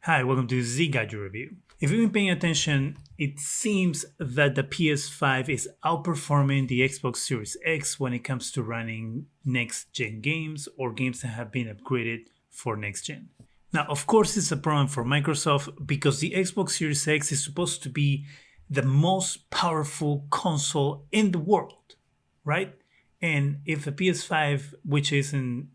Hi, welcome to Z Gadget Review. If you've been paying attention, it seems that the PS5 is outperforming the Xbox Series X when it comes to running next gen games or games that have been upgraded for next gen. Now, of course, it's a problem for Microsoft because the Xbox Series X is supposed to be the most powerful console in the world, right? And if the PS5, which isn't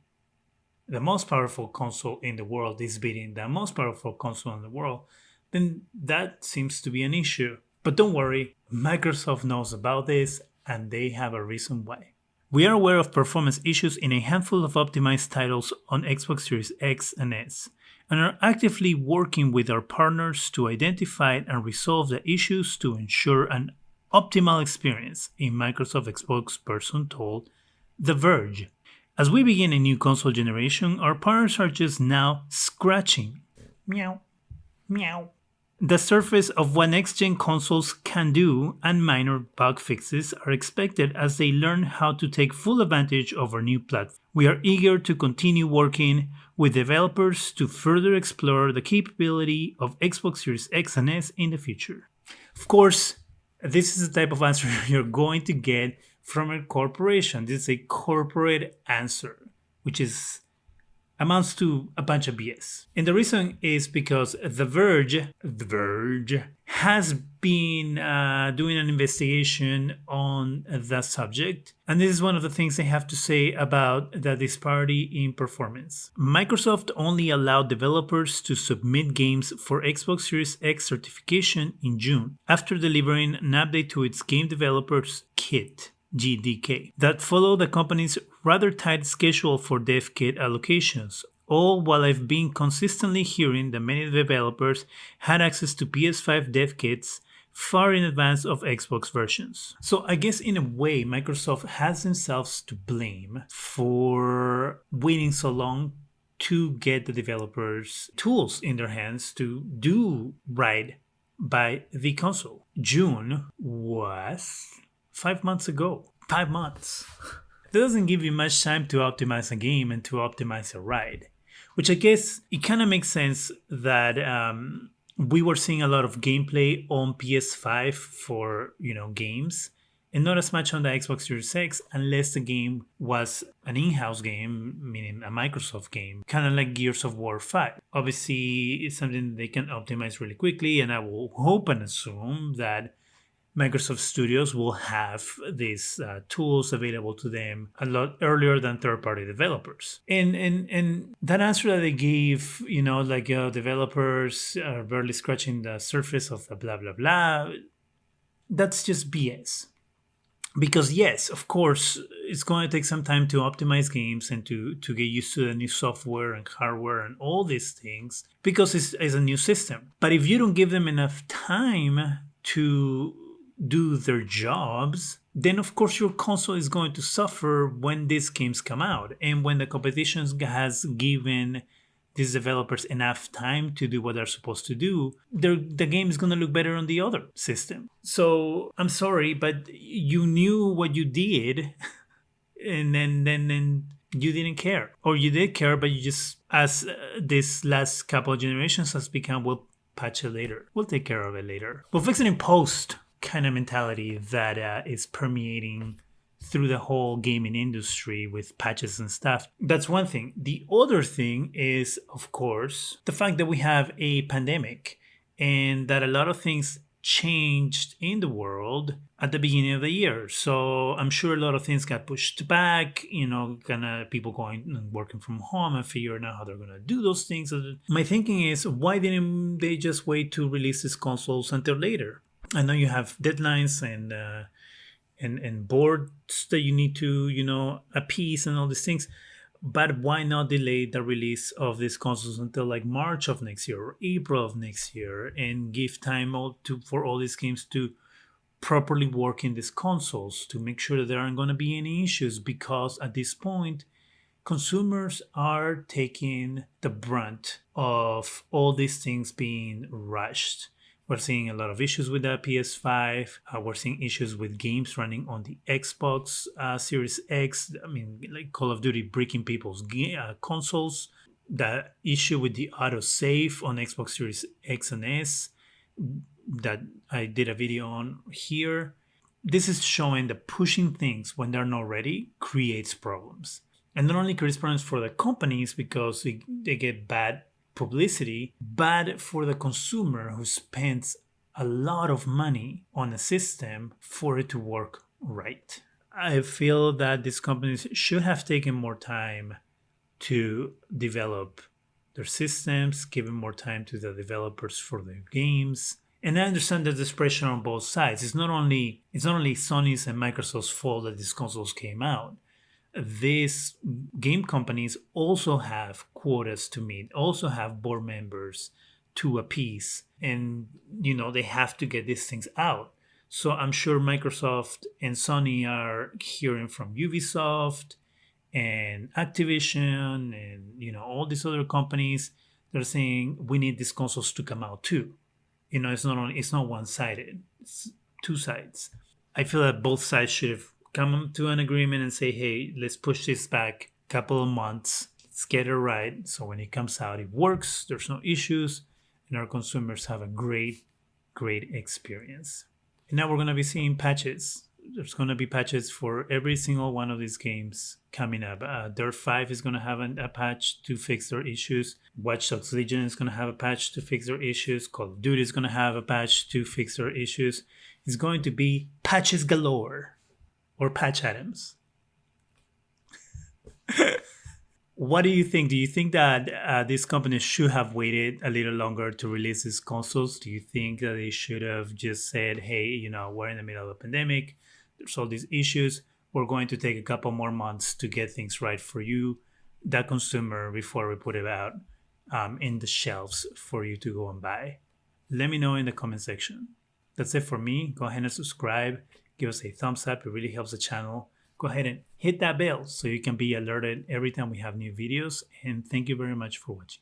the most powerful console in the world, is beating the most powerful console in the world, then that seems to be an issue. But don't worry, Microsoft knows about this and they have a reason why. We are aware of performance issues in a handful of optimized titles on Xbox Series X and S, and are actively working with our partners to identify and resolve the issues to ensure an optimal experience, a Microsoft spokesperson told The Verge. As we begin a new console generation, our partners are just now scratching meow, meow, the surface of what next gen consoles can do, and minor bug fixes are expected as they learn how to take full advantage of our new platform. We are eager to continue working with developers to further explore the capability of Xbox Series X and S in the future. Of course, this is the type of answer you're going to get from a corporation. This is a corporate answer, which amounts to a bunch of BS. And the reason is because The Verge has been doing an investigation on the subject. And this is one of the things they have to say about the disparity in performance. Microsoft only allowed developers to submit games for Xbox Series X certification in June, after delivering an update to its Game Developers Kit GDK that followed the company's rather tight schedule for dev kit allocations, all while I've been consistently hearing that many developers had access to PS5 dev kits far in advance of Xbox versions. So I guess in a way Microsoft has themselves to blame for waiting so long to get the developers tools in their hands to do right by the console. June was 5 months ago. 5 months. That doesn't give you much time to optimize a game and to optimize a ride. Which I guess it kind of makes sense that we were seeing a lot of gameplay on PS5 for games, and not as much on the Xbox Series X, unless the game was an in-house game, meaning a Microsoft game, kind of like Gears of War 5. Obviously, it's something they can optimize really quickly, and I will hope and assume that Microsoft Studios will have these tools available to them a lot earlier than third-party developers. And that answer that they gave, developers are barely scratching the surface of the blah blah blah, that's just BS. Because yes, of course, it's going to take some time to optimize games and to get used to the new software and hardware and all these things, because it's a new system. But if you don't give them enough time to do their jobs, then of course your console is going to suffer when these games come out. And when the competition has given these developers enough time to do what they're supposed to do, the game is going to look better on the other system. So I'm sorry, but you knew what you did and then you didn't care. Or you did care, but you just, as this last couple of generations has become, we'll patch it later. We'll take care of it later. We'll fix it in post kind of mentality that is permeating through the whole gaming industry with patches and stuff. That's one thing. The other thing is, of course, the fact that we have a pandemic and that a lot of things changed in the world at the beginning of the year. So I'm sure a lot of things got pushed back, kind of people going and working from home and figuring out how they're going to do those things. My thinking is, why didn't they just wait to release these consoles until later? I know you have deadlines and boards that you need to, appease and all these things. But why not delay the release of these consoles until like March of next year or April of next year and give time for all these games to properly work in these consoles to make sure that there aren't going to be any issues? Because at this point, consumers are taking the brunt of all these things being rushed. We're seeing a lot of issues with the PS5. We're seeing issues with games running on the Xbox Series X. I mean, like Call of Duty breaking people's consoles. The issue with the autosave on Xbox Series X and S that I did a video on here. This is showing that pushing things when they're not ready creates problems. And not only creates problems for the companies because they get bad publicity, but for the consumer who spends a lot of money on a system for it to work right. I feel that these companies should have taken more time to develop their systems, giving more time to the developers for their games. And I understand that there's pressure on both sides. It's not only Sony's and Microsoft's fault that these consoles came out. These game companies also have quotas to meet, also have board members to appease, and they have to get these things out. So I'm sure Microsoft and Sony are hearing from Ubisoft and Activision and all these other companies. They're saying we need these consoles to come out too. It's not one sided. It's two sides. I feel that both sides should have come to an agreement and say, hey, let's push this back a couple of months. Let's get it right. So when it comes out, it works. There's no issues, and our consumers have a great, great experience. And now we're going to be seeing patches. There's going to be patches for every single one of these games coming up. Dirt 5 is going to have a patch to fix their issues. Watch Dogs Legion is going to have a patch to fix their issues. Call of Duty is going to have a patch to fix their issues. It's going to be patches galore, or Patch Adams. What do you think? Do you think that these companies should have waited a little longer to release these consoles? Do you think that they should have just said, hey, we're in the middle of a pandemic, there's all these issues, we're going to take a couple more months to get things right for you, that consumer, before we put it out in the shelves for you to go and buy? Let me know in the comment section. That's it for me. Go ahead and subscribe. Give us a thumbs up. It really helps the channel. Go ahead and hit that bell so you can be alerted every time we have new videos. And thank you very much for watching.